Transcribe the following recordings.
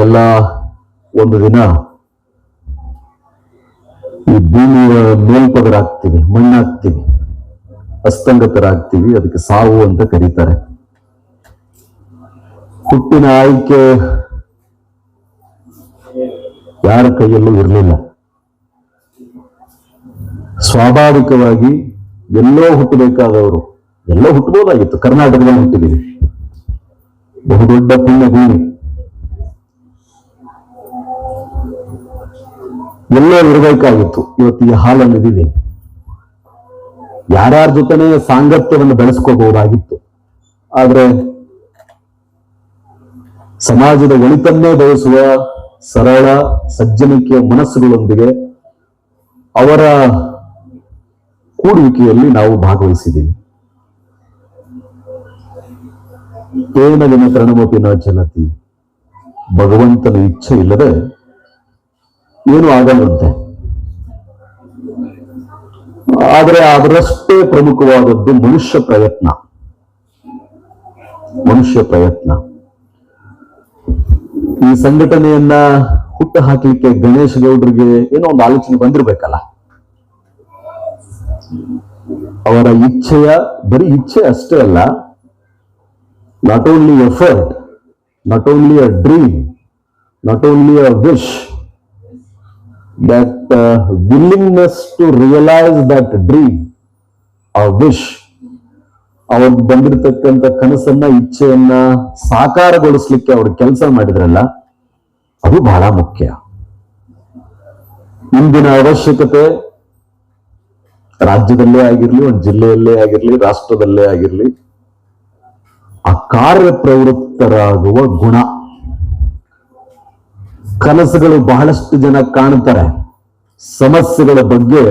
ನಾವೆಲ್ಲ ಒಂದು ದಿನ ಈ ಭೂಮಿಯ ಮೇಲ್ಪದರಾಗ್ತೀವಿ, ಮಣ್ಣಾಗ್ತೀವಿ, ಅಸ್ತಂಗತರಾಗ್ತೀವಿ. ಅದಕ್ಕೆ ಸಾವು ಅಂತ ಕರೀತಾರೆ. ಹುಟ್ಟಿನ ಆಯ್ಕೆ ಯಾರ ಕೈಯಲ್ಲೂ ಇರಲಿಲ್ಲ. ಸ್ವಾಭಾವಿಕವಾಗಿ ಎಲ್ಲೋ ಹುಟ್ಟಬೇಕಾದವರು ಎಲ್ಲೋ ಹುಟ್ಟಬಹುದಾಗಿತ್ತು. ಕರ್ನಾಟಕದಲ್ಲಿ ಹುಟ್ಟಿದ್ದೀವಿ, ಬಹುದೊಡ್ಡ ಪುಣ್ಯ ಭೂಮಿ. ಎಲ್ಲೋ ಇರಬೇಕಾಗಿತ್ತು. ಇವತ್ತು ಈ ಹಾಲಲ್ಲಿ ಇದ್ದೀವಿ. ಯಾರ್ಯಾರ ಜೊತೆನೆ ಸಾಂಗತ್ಯವನ್ನು ಬೆಳೆಸ್ಕೋಬಹುದಾಗಿತ್ತು. ಆದ್ರೆ ಸಮಾಜದ ಒಳಿತನ್ನೇ ಬಯಸುವ ಸರಳ ಸಜ್ಜನಿಕೆಯ ಮನಸ್ಸುಗಳೊಂದಿಗೆ ಅವರ ಕೂಡುವಿಕೆಯಲ್ಲಿ ನಾವು ಭಾಗವಹಿಸಿದ್ದೀವಿ. ಏನ ದಿನ ತೃಣಮಪಿ ನ ಚಲತಿ, ಭಗವಂತನ ಇಚ್ಛೆ ಇಲ್ಲದೆ ಏನು ಆಗಲ್ಲಂತೆ. ಆದರೆ ಅದರಷ್ಟೇ ಪ್ರಮುಖವಾದದ್ದು ಮನುಷ್ಯ ಪ್ರಯತ್ನ. ಈ ಸಂಘಟನೆಯನ್ನ ಹುಟ್ಟು ಹಾಕಲಿಕ್ಕೆ ಗಣೇಶ್ ಗೌಡ್ರಿಗೆ ಏನೋ ಒಂದು ಆಲೋಚನೆ ಬಂದಿರ್ಬೇಕಲ್ಲ. ಅವರ ಇಚ್ಛೆಯ ಬರೀ ಇಚ್ಛೆ ಅಷ್ಟೇ ಅಲ್ಲ, not only effort, not only a dream, not only a wish, that willingness to realize that dream or wish, ಅವ್ರು ಬಂದಿರತಕ್ಕಂಥ ಕನಸನ್ನ, ಇಚ್ಛೆಯನ್ನ ಸಾಕಾರಗೊಳಿಸ್ಲಿಕ್ಕೆ ಅವ್ರು ಕೆಲಸ ಮಾಡಿದ್ರಲ್ಲ, ಅದು ಬಹಳ ಮುಖ್ಯ. ಇಂದಿನ ಅವಶ್ಯಕತೆ ರಾಜ್ಯದಲ್ಲೇ ಆಗಿರ್ಲಿ, ಒಂದು ಜಿಲ್ಲೆಯಲ್ಲೇ ಆಗಿರ್ಲಿ, ರಾಷ್ಟ್ರದಲ್ಲೇ ಆಗಿರ್ಲಿ, ಆ ಕಾರ್ಯಪ್ರವೃತ್ತರಾಗುವ ಗುಣ. ಕನಸುಗಳು ಬಹಳಷ್ಟು ಜನ ಕಾಣ್ತಾರೆ. ಸಮಸ್ಯೆಗಳ ಬಗ್ಗೆ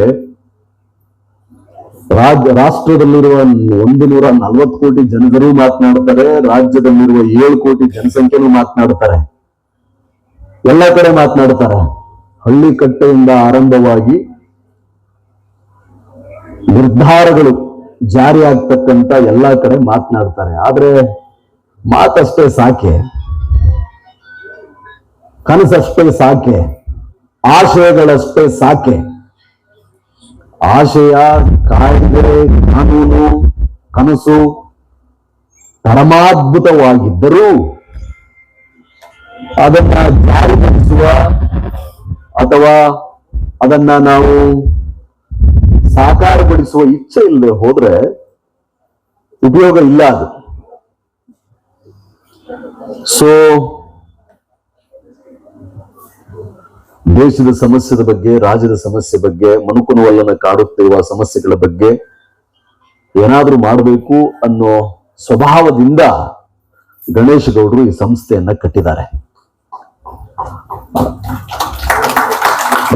ರಾಷ್ಟ್ರದಲ್ಲಿರುವ 140 ಕೋಟಿ ಜನರು ಮಾತನಾಡ್ತಾರೆ, ರಾಜ್ಯದಲ್ಲಿರುವ 7 ಕೋಟಿ ಜನಸಂಖ್ಯೆನೂ ಮಾತನಾಡ್ತಾರೆ, ಎಲ್ಲ ಕಡೆ ಮಾತನಾಡ್ತಾರೆ. ಹಳ್ಳಿ ಕಟ್ಟೆಯಿಂದ ಆರಂಭವಾಗಿ ನಿರ್ಧಾರಗಳು ಜಾರಿ ಆಗ್ತಕ್ಕಂಥ ಎಲ್ಲ ಕಡೆ ಮಾತನಾಡ್ತಾರೆ. ಆದ್ರೆ ಮಾತಷ್ಟೇ ಸಾಕೆ, ಕನಸಷ್ಟೇ ಸಾಕೆ, ಆಶಯಗಳಷ್ಟೇ ಸಾಕೆ. ಆಶಯ, ಕಾಯ್ದೆ, ಕಾನೂನು, ಕನಸು ಪರಮಾದ್ಭುತವಾಗಿದ್ದರೂ ಅದನ್ನ ಜಾರಿಗೊಳಿಸುವ ಅಥವಾ ಅದನ್ನ ನಾವು ಸಾಕಾರಗೊಳಿಸುವ ಇಚ್ಛೆ ಇಲ್ಲದೆ ಹೋದ್ರೆ ಉಪಯೋಗ ಇಲ್ಲ ಅದು. ಸೊ ದೇಶದ ಸಮಸ್ಯೆದ ಬಗ್ಗೆ, ರಾಜ್ಯದ ಸಮಸ್ಯೆ ಬಗ್ಗೆ, ಮನುಕುಲವನ್ನ ಕಾಡುತ್ತಿರುವ ಸಮಸ್ಯೆಗಳ ಬಗ್ಗೆ ಏನಾದ್ರೂ ಮಾಡಬೇಕು ಅನ್ನೋ ಸ್ವಭಾವದಿಂದ ಗಣೇಶ್ ಗೌಡರು ಈ ಸಂಸ್ಥೆಯನ್ನ ಕಟ್ಟಿದ್ದಾರೆ.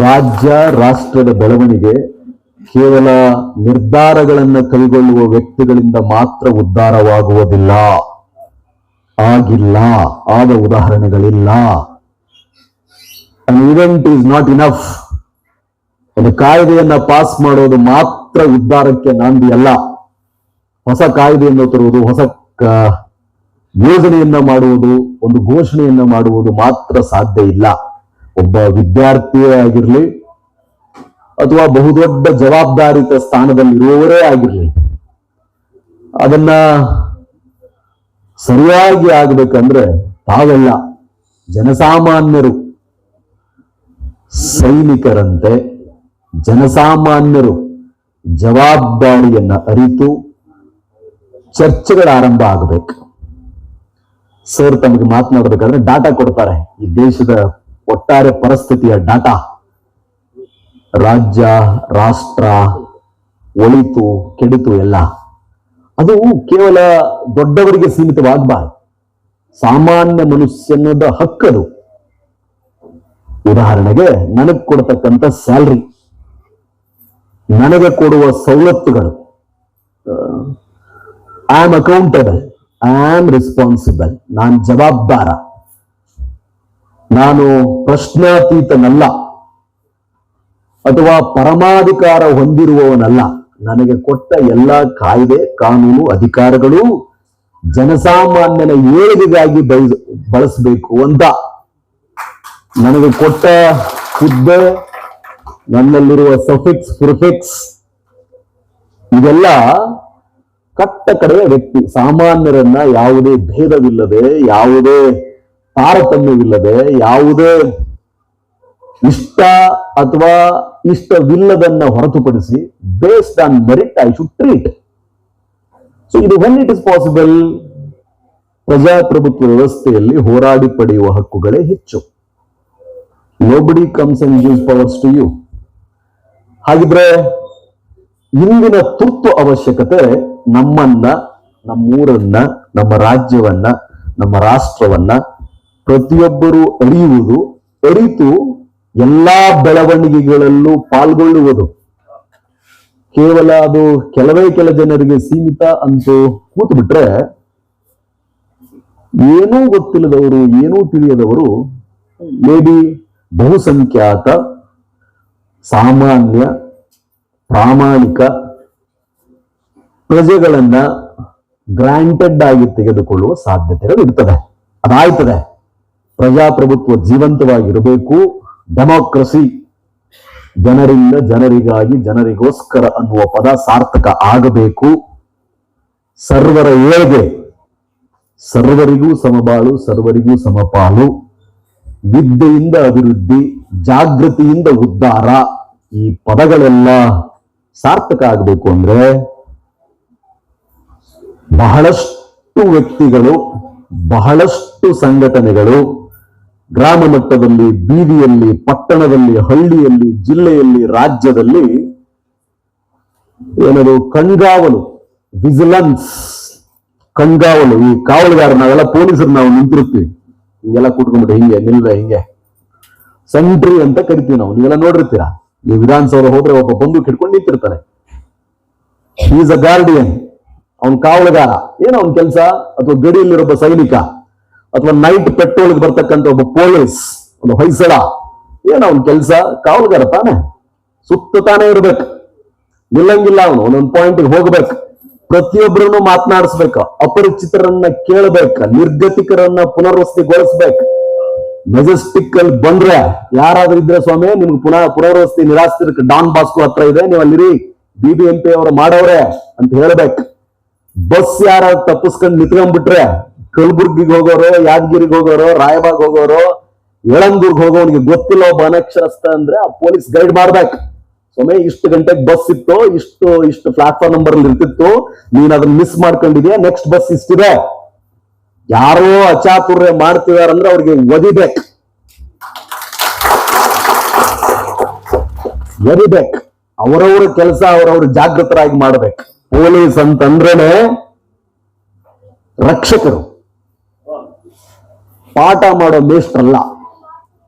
ರಾಜ್ಯ ರಾಷ್ಟ್ರದ ಬೆಳವಣಿಗೆ ಕೇವಲ ನಿರ್ಧಾರಗಳನ್ನ ಕೈಗೊಳ್ಳುವ ವ್ಯಕ್ತಿಗಳಿಂದ ಮಾತ್ರ ಉದ್ಧಾರವಾಗುವುದಿಲ್ಲ. ಆಗಿಲ್ಲ, ಆದ ಉದಾಹರಣೆಗಳಿಲ್ಲ. An event is not enough. ಒಂದು ಕಾಯ್ದೆಯನ್ನ ಪಾಸ್ ಮಾಡೋದು ಮಾತ್ರ ಉದ್ಧಾರಕ್ಕೆ ನಾಂದಿ ಅಲ್ಲ. ಹೊಸ ಕಾಯ್ದೆಯನ್ನು ತರುವುದು, ಹೊಸ ಯೋಜನೆಯನ್ನ ಮಾಡುವುದು, ಒಂದು ಘೋಷಣೆಯನ್ನ ಮಾಡುವುದು ಮಾತ್ರ ಸಾಧ್ಯ ಇಲ್ಲ. ಒಬ್ಬ ವಿದ್ಯಾರ್ಥಿಯೇ ಆಗಿರ್ಲಿ ಅಥವಾ ಬಹುದೊಡ್ಡ ಜವಾಬ್ದಾರಿತ ಸ್ಥಾನದಲ್ಲಿರುವವರೇ ಆಗಿರ್ಲಿ, ಅದನ್ನ ಸರಿಯಾಗಿ ಆಗ್ಬೇಕಂದ್ರೆ ತಾವೆಲ್ಲ ಜನಸಾಮಾನ್ಯರು, ಸೈನಿಕರಂತೆ ಜನಸಾಮಾನ್ಯರು ಜವಾಬ್ದಾರಿಯನ್ನ ಅರಿತು ಚರ್ಚೆಗಳ ಆರಂಭ ಆಗಬೇಕು. ಸರ್ ತಮಗೆ ಮಾತನಾಡಬೇಕಾದ್ರೆ ಡಾಟಾ ಕೊಡ್ತಾರೆ, ಈ ದೇಶದ ಒಟ್ಟಾರೆ ಪರಿಸ್ಥಿತಿಯ ಡಾಟಾ. ರಾಜ್ಯ, ರಾಷ್ಟ್ರ, ಒಳಿತು ಕೆಡಿತು ಎಲ್ಲ. ಅದು ಕೇವಲ ದೊಡ್ಡವರಿಗೆ ಸೀಮಿತವಾಗಬಾರದು, ಸಾಮಾನ್ಯ ಮನುಷ್ಯನದ ಹಕ್ಕದು. ಉದಾಹರಣೆಗೆ, ನನಗೆ ಕೊಡತಕ್ಕಂಥ ಸ್ಯಾಲ್ರಿ, ನನಗೆ ಕೊಡುವ ಸವಲತ್ತುಗಳು, I am accountable, I am responsible, ನಾನು ಜವಾಬ್ದಾರ, ನಾನು ಪ್ರಶ್ನಾತೀತನಲ್ಲ ಅಥವಾ ಪರಮಾಧಿಕಾರ ಹೊಂದಿರುವವನಲ್ಲ. ನನಗೆ ಕೊಟ್ಟ ಎಲ್ಲ ಕಾಯ್ದೆ, ಕಾನೂನು, ನನಗೆ ಕೊಟ್ಟ ಹುದ್ದೆ, ನನ್ನಲ್ಲಿರುವ ಸಫಿಕ್ಸ್ ಪ್ರಿಫಿಕ್ಸ್ ಇದೆಲ್ಲ ಕಟ್ಟ ಕಡೆಯ ವ್ಯಕ್ತಿ, ಸಾಮಾನ್ಯರನ್ನ ಯಾವುದೇ ಭೇದವಿಲ್ಲದೆ, ಯಾವುದೇ ತಾರತಮ್ಯವಿಲ್ಲದೆ, ಯಾವುದೇ ಇಷ್ಟ ಅಥವಾ ಇಷ್ಟವಿಲ್ಲದನ್ನ ಹೊರತುಪಡಿಸಿ based on merit I should treat. So ಇದು ವೆನ್ ಇಟ್ ಇಸ್ ಪಾಸಿಬಲ್, ಪ್ರಜಾಪ್ರಭುತ್ವ ವ್ಯವಸ್ಥೆಯಲ್ಲಿ ಹೋರಾಡಿ ಪಡೆಯುವ ಹಕ್ಕುಗಳೇ ಹೆಚ್ಚು. Nobody comes and gives powers to you. ಹಾಗಿದ್ರೆ ಇಂದಿನ ತುರ್ತು ಅವಶ್ಯಕತೆ ನಮ್ಮನ್ನ, ನಮ್ಮೂರನ್ನ, ನಮ್ಮ ರಾಜ್ಯವನ್ನ, ನಮ್ಮ ರಾಷ್ಟ್ರವನ್ನ ಪ್ರತಿಯೊಬ್ಬರೂ ಅರಿಯುವುದು, ಅರಿತು ಎಲ್ಲಾ ಬೆಳವಣಿಗೆಗಳಲ್ಲೂ ಪಾಲ್ಗೊಳ್ಳುವುದು. ಕೇವಲ ಅದು ಕೆಲವೇ ಕೆಲ ಜನರಿಗೆ ಸೀಮಿತ ಅಂತೂ ಕೂತು ಬಿಟ್ರೆ ಏನೂ ಗೊತ್ತಿಲ್ಲದವರು, ಏನೂ ತಿಳಿಯದವರು, ಮೇ ಬಿ ಬಹುಸಂಖ್ಯಾತ ಸಾಮಾನ್ಯ ಪ್ರಾಮಾಣಿಕ ಪ್ರಜೆಗಳನ್ನ ಗ್ರಾಂಟೆಡ್ ಆಗಿ ತೆಗೆದುಕೊಳ್ಳುವ ಸಾಧ್ಯತೆಗಳು ಇರ್ತದೆ. ಅದಾಯ್ತದೆ. ಪ್ರಜಾಪ್ರಭುತ್ವ ಜೀವಂತವಾಗಿರಬೇಕು, ಡೆಮೋಕ್ರಸಿ ಜನರಿಂದ ಜನರಿಗಾಗಿ ಜನರಿಗೋಸ್ಕರ ಅನ್ನುವ ಪದ ಸಾರ್ಥಕ ಆಗಬೇಕು. ಸರ್ವರ ಏಳ್ಗೆ, ಸರ್ವರಿಗೂ ಸಮಬಾಳು, ಸರ್ವರಿಗೂ ಸಮಪಾಲು, ವಿದ್ಯೆಯಿಂದ ಅಭಿವೃದ್ಧಿ, ಜಾಗೃತಿಯಿಂದ ಉದ್ಧಾರ, ಈ ಪದಗಳೆಲ್ಲ ಸಾರ್ಥಕ ಆಗಬೇಕು ಅಂದ್ರೆ ಬಹಳಷ್ಟು ವ್ಯಕ್ತಿಗಳು, ಬಹಳಷ್ಟು ಸಂಘಟನೆಗಳು ಗ್ರಾಮ ಮಟ್ಟದಲ್ಲಿ, ಬೀದಿಯಲ್ಲಿ, ಪಟ್ಟಣದಲ್ಲಿ, ಹಳ್ಳಿಯಲ್ಲಿ, ಜಿಲ್ಲೆಯಲ್ಲಿ, ರಾಜ್ಯದಲ್ಲಿ ಏನದು ಕಣ್ಗಾವಲು, ವಿಜಿಲೆನ್ಸ್ ಕಣ್ಗಾವಲು, ಈ ಕಾವಲುಗಾರ, ನಾವೆಲ್ಲ ಪೊಲೀಸರು ನಾವು ನಿಂತಿರ್ತೀವಿ, ಹಿಂಗೆಲ್ಲ ಕೂತ್ಕೊಂಡ್ಬಿಟ್ಟು ಹಿಂಗೆ ನಿಲ್ವೆ, ಹಿಂಗೆ ಸೆಂಟ್ರಿ ಅಂತ ಕರಿತೀವಿ ನಾವು. ನೀವೆಲ್ಲ ನೋಡಿರ್ತೀರಾ, ನೀವು ವಿಧಾನಸೌಧ ಹೋದ್ರೆ ಒಬ್ಬ ಬಂದೂಕ್ ಹಿಡ್ಕೊಂಡು ನಿಂತಿರ್ತಾನೆ. ಈಸ್ ಅ ಗಾರ್ಡಿಯನ್, ಅವನ್ ಕಾವಲುಗಾರ. ಏನೋ ಅವನ ಕೆಲಸ, ಅಥವಾ ಗಡಿಯಲ್ಲಿರೊಬ್ಬ ಸೈನಿಕ, ಅಥವಾ ನೈಟ್ ಪೆಟ್ರೋಲ್ಗೆ ಬರ್ತಕ್ಕಂಥ ಒಬ್ಬ ಪೊಲೀಸ್, ಒಂದು ಹೊಯ್ಸಳ, ಏನೋ ಅವನ ಕೆಲಸ, ಕಾವಲುಗಾರ ತಾನೆ. ಸುತ್ತ ತಾನೇ ಇರ್ಬೇಕು, ನಿಲ್ಲಂಗಿಲ್ಲ ಅವನು, ಒಂದೊಂದು ಪಾಯಿಂಟ್ಗೆ ಹೋಗ್ಬೇಕು, ಪ್ರತಿಯೊಬ್ಬರನ್ನು ಮಾತನಾಡಿಸ್ಬೇಕು, ಅಪರಿಚಿತರನ್ನ ಕೇಳಬೇಕು, ನಿರ್ಗತಿಕರನ್ನ ಪುನರ್ವಸತಿಗೊಳಿಸ್ಬೇಕು. ಮೆಜೆಸ್ಟಿಕ್ ಅಲ್ಲಿ ಬಂದ್ರೆ ಯಾರಾದ್ರೂ ಇದ್ರೆ ಸ್ವಾಮಿ ನಿಮ್ಗೆ ಪುನರ್ವಸತಿ ನಿರಾಶ್ರಿತಕ್ಕೆ ಡಾನ್ ಬಾಸ್ಕೋ ಹತ್ರ ಇದೆ, ನೀವು ಅಲ್ಲಿರಿ, BBMP ಅವರು ಮಾಡವ್ರೆ ಅಂತ ಹೇಳ್ಬೇಕು. ಬಸ್ ಯಾರ ತಪ್ಪಿಸ್ಕೊಂಡು ನಿಂತ್ಕೊಂಡ್ಬಿಟ್ರೆ ಕಲಬುರ್ಗಿಗೆ ಹೋಗೋರು, ಯಾದಗಿರಿಗೆ ಹೋಗೋರು, ರಾಯಬಾಗ್ ಹೋಗೋರು, ಯಳಂದೂರ್ಗೆ ಹೋಗೋನಿಗೆ ಗೊತ್ತಿಲ್ಲ ಒಬ್ಬ ಅನಕ್ಷರಸ್ಥ ಅಂದ್ರೆ ಆ ಪೊಲೀಸ್ ಗೈಡ್ ಮಾಡ್ಬೇಕು. ಸ್ವಾಮಿ ಇಷ್ಟು ಗಂಟೆಗೆ ಬಸ್ ಇತ್ತು, ಇಷ್ಟು ಪ್ಲಾಟ್ಫಾರ್ಮ್ ನಂಬರ್ ಅಲ್ಲಿ ಇರ್ತಿತ್ತು, ನೀನ್ ಅದನ್ನ ಮಿಸ್ ಮಾಡ್ಕೊಂಡಿದ್ಯಾ, ನೆಕ್ಸ್ಟ್ ಬಸ್ ಇಷ್ಟಿದೆ. ಯಾರೋ ಅಚಾತುರ್ಯ ಮಾಡ್ತಿದಾರಂದ್ರೆ ಅವ್ರಿಗೆ ಒದಿಬೇಕು. ಅವರವರ ಕೆಲಸ ಅವರವರು ಜಾಗೃತರಾಗಿ ಮಾಡ್ಬೇಕು. ಪೊಲೀಸ್ ಅಂತಂದ್ರೇನೆ ರಕ್ಷಕರು, ಪಾಠ ಮಾಡೋ ಮೇಷ್ಟ್ರಲ್ಲ.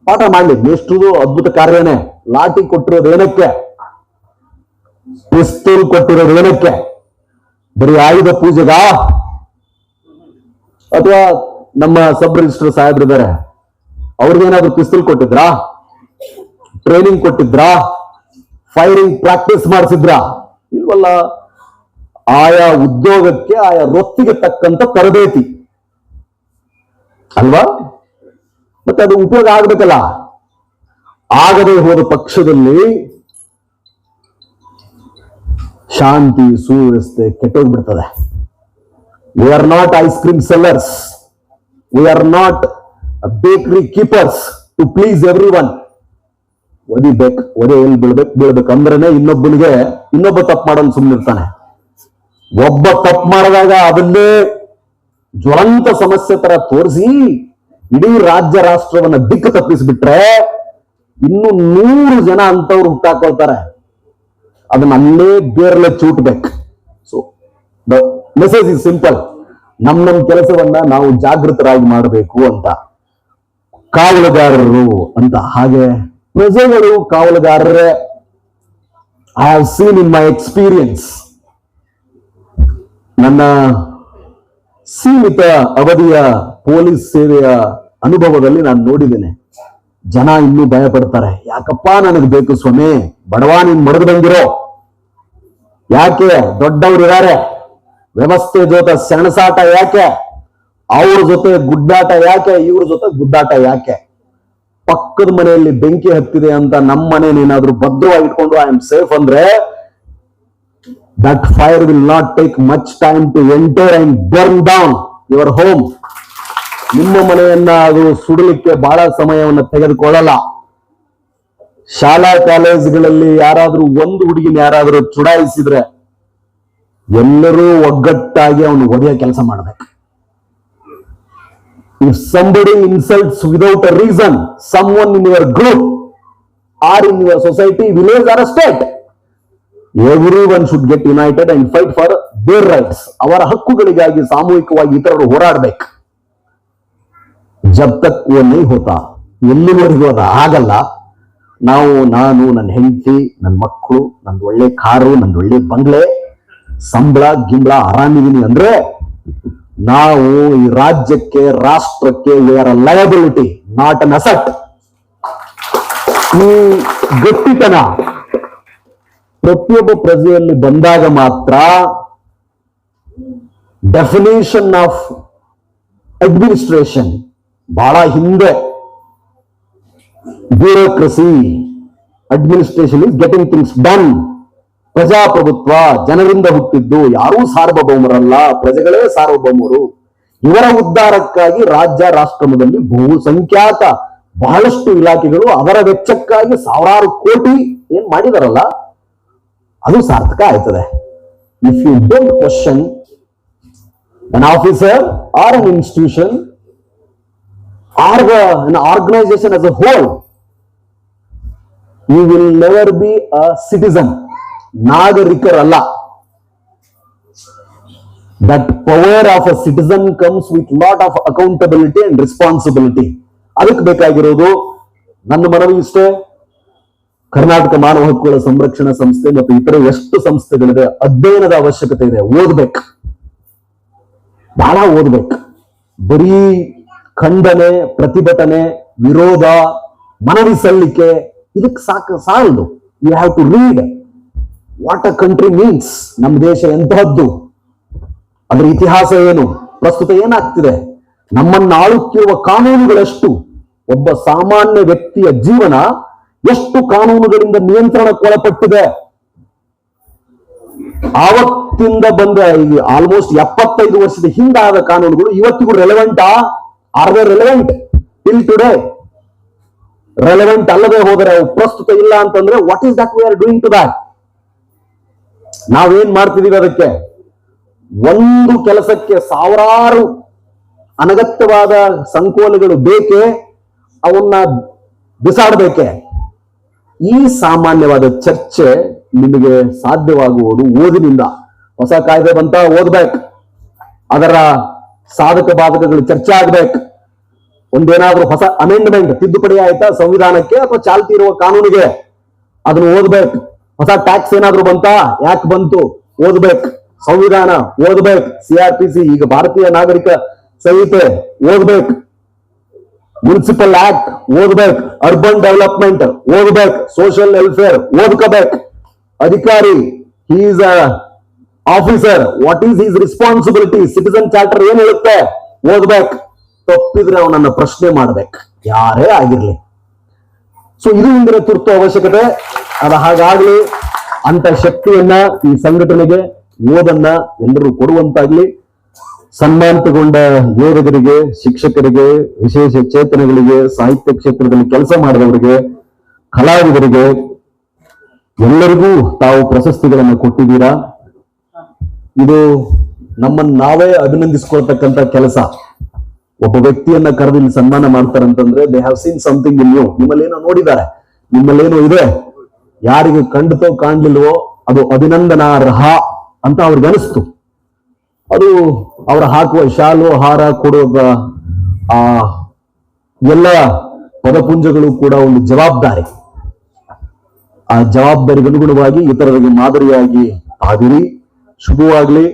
ಪಾಠ ಮಾಡ್ಲಿ, ಮೇಷ್ಟ್ರದು ಅದ್ಭುತ ಕಾರ್ಯನೇ. ಲಾಠಿ ಕೊಟ್ಟಿರೋದು ಏನಕ್ಕೆ, ಪಿಸ್ತೂಲ್ ಕೊಟ್ಟಿರೋದು ಏನಕ್ಕೆ, ಬರೀ ಆಯುಧ ಪೂಜೆಗ? ಅಥವಾ ನಮ್ಮ ಸಬ್ ರಿಜಿಸ್ಟರ್ ಸಾಹೇಬ್ರಿದ್ದಾರೆ, ಅವ್ರಿಗೇನಾದ್ರೂ ಪಿಸ್ತೂಲ್ ಕೊಟ್ಟಿದ್ರಾ, ಟ್ರೈನಿಂಗ್ ಕೊಟ್ಟಿದ್ರಾ, ಫೈರಿಂಗ್ ಪ್ರಾಕ್ಟೀಸ್ ಮಾಡಿಸಿದ್ರಾ? ಇಲ್ವಲ್ಲ. ಆಯಾ ಉದ್ಯೋಗಕ್ಕೆ, ಆಯಾ ವೃತ್ತಿಗೆ ತಕ್ಕಂತ ತರಬೇತಿ ಅಲ್ವಾ? ಮತ್ತೆ ಅದು ಉಪಯೋಗ ಆಗ್ಬೇಕಲ್ಲ. ಆಗದೆ ಹೋದ ಪಕ್ಷದಲ್ಲಿ ಶಾಂತಿ ಸುವ್ಯವಸ್ಥೆ ಕೆಟ್ಟೋಗ್ಬಿಡ್ತದೆ. We are not ice cream sellers, we are not bakery keepers to please everyone. ಒದಿಬೇಕು, ಒದೆ ಎಲ್ಲಿ ಬೀಳ್ಬೇಕು ಅಂದ್ರೇನೆ ಇನ್ನೊಬ್ಬ ತಪ್ಪು ಮಾಡೋನು ಸುಮ್ಮನಿರ್ತಾನೆ. ಒಬ್ಬ ತಪ್ಪು ಮಾಡಿದಾಗ ಅದನ್ನೇ ಜ್ವಲಂತ ಸಮಸ್ಯೆ ತರ ತೋರಿಸಿ ಇಡೀ ರಾಜ್ಯ ರಾಷ್ಟ್ರವನ್ನ ದಿಕ್ಕು ತಪ್ಪಿಸ್ಬಿಟ್ರೆ ಇನ್ನು 100 ಜನ ಅಂತವ್ರು ಹುಟ್ಟಾಕೊಳ್ತಾರೆ. ಅದನ್ನ ಅಲ್ಲೇ ಬೇರ್ಲೆ ಚೂಟ್ಬೇಕು. So the message is simple. ನಮ್ಮ ಕೆಲಸವನ್ನ ನಾವು ಜಾಗೃತರಾಗಿ ಮಾಡಬೇಕು ಅಂತ. ಕಾವಲುಗಾರರು ಅಂತ, ಹಾಗೆ ಪ್ರಜೆಗಳು ಕಾವಲುಗಾರರೇ. I have seen in my experience, ನನ್ನ ಸೀಮಿತ ಅವಧಿಯ ಪೊಲೀಸ್ ಸೇವೆಯ ಅನುಭವದಲ್ಲಿ ನಾನು ನೋಡಿದ್ದೇನೆ. ಜನ ಇನ್ನೂ ಭಯ ಪಡ್ತಾರೆ. ಯಾಕಪ್ಪ ನನಗೆ ಬೇಕು ಸ್ವಾಮಿ, ಬಡವ ನೀನ್ ಮಡದು ಬಂದಿರೋ, ಯಾಕೆ ದೊಡ್ಡವ್ರು ಇದ್ದಾರೆ, ವ್ಯವಸ್ಥೆ ಜೊತೆ ಸೆಣಸಾಟ ಯಾಕೆ, ಅವ್ರ ಜೊತೆ ಗುಡ್ಡಾಟ ಯಾಕೆ, ಇವ್ರ ಜೊತೆ ಗುದ್ದಾಟ ಯಾಕೆ? ಪಕ್ಕದ ಮನೆಯಲ್ಲಿ ಬೆಂಕಿ ಹತ್ತಿದೆ ಅಂತ ನಮ್ಮ ಮನೇನೇನಾದ್ರೂ ಭದ್ರವಾಗಿ ಇಟ್ಕೊಂಡು ಐ ಆಮ್ ಸೇಫ್ ಅಂದ್ರೆ that fire will not take much time to enter and burn down your home. ನಿಮ್ಮ ಮನೆಯನ್ನ ಅದು ಸುಡಲಿಕ್ಕೆ ಬಹಳ ಸಮಯವನ್ನು ತೆಗೆದುಕೊಳ್ಳಲ್ಲ. ಶಾಲಾ ಕಾಲೇಜುಗಳಲ್ಲಿ ಯಾರಾದ್ರೂ ಒಂದು ಹುಡುಗಿನ ಯಾರಾದ್ರೂ ಚುಡಾಯಿಸಿದ್ರೆ ಎಲ್ಲರೂ ಒಗ್ಗಟ್ಟಾಗಿ ಅವನು ಒದೆಯ ಕೆಲಸ ಮಾಡಬೇಕು. If somebody insults without a reason someone in your group or in your society, village or a state, everyone should get united and fight for their rights. ಅವರ ಹಕ್ಕುಗಳಿಗಾಗಿ ಸಾಮೂಹಿಕವಾಗಿ ಇತರರು ಹೋರಾಡಬೇಕು. ಜಬ್ ತಕ್ वो नहीं होता, ಎಲ್ಲಿವರೆಗೂ ಅದು ಆಗಲ್ಲ. ನಾನು ನನ್ನ ಹೆಂಡತಿ, ನನ್ನ ಮಕ್ಕಳು, ನಂದು ಒಳ್ಳೆ ಕಾರು, ನಂದು ಒಳ್ಳೆ ಬಂಗ್ಲೆ, ಸಂಬಳ ಗಿಂಬಳ ಆರಾಮಿದೀನಿ ಅಂದ್ರೆ ನಾವು ಈ ರಾಜ್ಯಕ್ಕೆ, ರಾಷ್ಟ್ರಕ್ಕೆ we are a liability, not an asset. ಈ ಗಟ್ಟಿತನ ಪ್ರತಿಯೊಬ್ಬ ಪ್ರಜೆಯಲ್ಲಿ ಬಂದಾಗ ಮಾತ್ರ ಡೆಫಿನೇಷನ್ ಆಫ್ ಅಡ್ಮಿನಿಸ್ಟ್ರೇಷನ್ ಬಹಳ ಹಿಂದೆ. Bureaucracy, administration is getting things done. ಪ್ರಜಾಪ್ರಭುತ್ವ ಜನರಿಂದ ಹುಟ್ಟಿದ್ದು, ಯಾರೂ ಸಾರ್ವಭೌಮರಲ್ಲ, ಪ್ರಜೆಗಳೇ ಸಾರ್ವಭೌಮರು. ಇವರ ಉದ್ಧಾರಕ್ಕಾಗಿ ರಾಜ್ಯ ರಾಷ್ಟ್ರದಲ್ಲಿ ಬಹುಸಂಖ್ಯಾತ ಬಹಳಷ್ಟು ಇಲಾಖೆಗಳು ಅದರ ವೆಚ್ಚಕ್ಕಾಗಿ ಸಾವಿರಾರು ಕೋಟಿ ಏನ್ ಮಾಡಿದಾರಲ್ಲ, ಅದು ಸಾರ್ಥಕ ಆಯ್ತದೆ. If you don't question an officer or an institution or an organization as a whole, you will never be a citizen. ನಾಗರಿಕರಲ್ಲ. That power of a citizen comes with lot of accountability and responsibility. ಅದಕ್ಕೆ ಬೇಕಾಗಿರೋದು ನನ್ನ ಮನವಿ ಇಷ್ಟೇ. ಕರ್ನಾಟಕ ಮಾನವ ಹಕ್ಕುಗಳ ಸಂರಕ್ಷಣಾ ಸಂಸ್ಥೆ ಮತ್ತು ಇತರ ಎಷ್ಟು ಸಂಸ್ಥೆಗಳಿದೆ, ಅಧ್ಯಯನದ ಅವಶ್ಯಕತೆ ಇದೆ. ಓದ್ಬೇಕು, ಬಹಳ ಓದ್ಬೇಕು. ಬರೀ ಖಂಡನೆ, ಪ್ರತಿಭಟನೆ, ವಿರೋಧ, ಮನವಿ ಸಲ್ಲಿಕೆ ಇದಕ್ಕೆ ಸಾಲದು. You have to read what a country means. ನಮ್ಮ ದೇಶ ಎಂತಹದ್ದು, ಅದರ ಇತಿಹಾಸ ಏನು, ಪ್ರಸ್ತುತ ಏನಾಗ್ತಿದೆ, ನಮ್ಮನ್ನು ಆಳುತ್ತಿರುವ ಕಾನೂನುಗಳೆಷ್ಟು, ಒಬ್ಬ ಸಾಮಾನ್ಯ ವ್ಯಕ್ತಿಯ ಜೀವನ ಎಷ್ಟು ಕಾನೂನುಗಳಿಂದ ನಿಯಂತ್ರಣಕ್ಕೊಳಪಟ್ಟಿದೆ. ಆವತ್ತಿಂದ ಬಂದ ಆಲ್ಮೋಸ್ಟ್ 75 ವರ್ಷದ ಹಿಂದಾದ ಕಾನೂನುಗಳು ಇವತ್ತಿಗೂ ರೆಲೆವೆಂಟಾ? Are they relevant till today? ರೆಲೆವೆಂಟ್ ಅಲ್ಲದೆ ಹೋದರೆ, ಅವು ಪ್ರಸ್ತುತ ಇಲ್ಲ ಅಂತಂದ್ರೆ what is that we are doing to that? ನಾವೇನ್ ಮಾಡ್ತಿದೀವಿ? ಅದಕ್ಕೆ ಒಂದು ಕೆಲಸಕ್ಕೆ ಸಾವಿರಾರು ಅನಗತ್ಯವಾದ ಸಂಕೋಲೆಗಳು ಬೇಕೆ, ಅವನ್ನ ಬಿಸಾಡಬೇಕೆ? ಈ ಸಾಮಾನ್ಯವಾದ ಚರ್ಚೆ ನಿಮಗೆ ಸಾಧ್ಯವಾಗುವುದು ಓದಿನಿಂದ. ಹೊಸ ಕಾಯ್ದೆ ಬಂತ, ಓದ್ಬೇಕು, ಅದರ ಸಾಧಕ ಬಾಧಕಗಳು ಚರ್ಚೆ ಆಗ್ಬೇಕು. ಒಂದೇನಾದ್ರೂ ಹೊಸ ಅಮೆಂಡ್ಮೆಂಟ್, ತಿದ್ದುಪಡಿ ಆಯ್ತಾ ಸಂವಿಧಾನಕ್ಕೆ ಅಥವಾ ಚಾಲ್ತಿ ಇರುವ ಕಾನೂನಿಗೆ, ಅದನ್ನು ಓದ್ಬೇಕು. ಹೊಸ ಟ್ಯಾಕ್ಸ್ ಏನಾದ್ರೂ ಬಂತ, ಯಾಕೆ ಬಂತು ಓದ್ಬೇಕು. ಸಂವಿಧಾನ ಓದ್ಬೇಕು. CRPC, ಈಗ ಭಾರತೀಯ ನಾಗರಿಕ ಸಂಹಿತೆ ಓದ್ಬೇಕು. ಮುನ್ಸಿಪಲ್ ಆಕ್ಟ್ ಓದ್ಬೇಕು. ಅರ್ಬನ್ ಡೆವಲಪ್ಮೆಂಟ್ ಓದ್ಬೇಕು. ಸೋಷಿಯಲ್ ವೆಲ್ಫೇರ್ ಓದ್ಕೋಬೇಕು. ಅಧಿಕಾರಿ, he is a officer, what is his responsibility, citizen charter ಏನ್ ಹೇಳುತ್ತೆ ಓದ್ಬೇಕು. ತಪ್ಪಿದ್ರೆ ಅವನನ್ನ ಪ್ರಶ್ನೆ ಮಾಡ್ಬೇಕು, ಯಾರೇ ಆಗಿರ್ಲಿ. ಸೊ ಇದು ಇಂದಿನ ತುರ್ತು ಅವಶ್ಯಕತೆ. ಅದು ಹಾಗಾಗ್ಲಿ, ಅಂತ ಶಕ್ತಿಯನ್ನ ಈ ಸಂಘಟನೆಗೆ, ಓದನ್ನ ಎಲ್ಲರೂ ಕೊಡುವಂತಾಗ್ಲಿ. ಸನ್ಮಾನಿತಗೊಂಡ ಯೋಧಕರಿಗೆ, ಶಿಕ್ಷಕರಿಗೆ, ವಿಶೇಷ ಚೇತನಗಳಿಗೆ, ಸಾಹಿತ್ಯ ಕ್ಷೇತ್ರದಲ್ಲಿ ಕೆಲಸ ಮಾಡಿದವರಿಗೆ, ಕಲಾವಿದರಿಗೆ ಎಲ್ಲರಿಗೂ ತಾವು ಪ್ರಶಸ್ತಿಗಳನ್ನು ಕೊಟ್ಟಿದ್ದೀರಾ. ಇದು ನಮ್ಮನ್ನು ನಾವೇ ಅಭಿನಂದಿಸಿಕೊಳ್ತಕ್ಕಂಥ ಕೆಲಸ. ಒಬ್ಬ ವ್ಯಕ್ತಿಯನ್ನ ಕರೆದು ಇಲ್ಲಿ ಸನ್ಮಾನ ಮಾಡ್ತಾರಂತಂದ್ರೆ they have seen something in you. ನಿಮ್ಮಲ್ಲೇನೋ ನೋಡಿದ್ದಾರೆ, ನಿಮ್ಮಲ್ಲೇನೋ ಇದೆ. ಯಾರಿಗೆ ಕಂಡುತ್ತೋ ಕಾಣ್ಲಿಲ್ವೋ ಅದು ಅಭಿನಂದನಾರ್ಹ ಅಂತ ಅವ್ರಿಗೆ ಅನಿಸ್ತು. ಅದು ಅವರ ಹಾಕುವ ಶಾಲು, ಹಾರ, ಕೊಡುವ ಆ ಎಲ್ಲ ಪದಪುಂಜಗಳು ಕೂಡ ಒಂದು ಜವಾಬ್ದಾರಿ. ಆ ಜವಾಬ್ದಾರಿಗೆ ಅನುಗುಣವಾಗಿ ಇತರರಿಗೆ ಮಾದರಿಯಾಗಿ ಆದಿರಿ. ಶುಭವಾಗ್ಲಿ.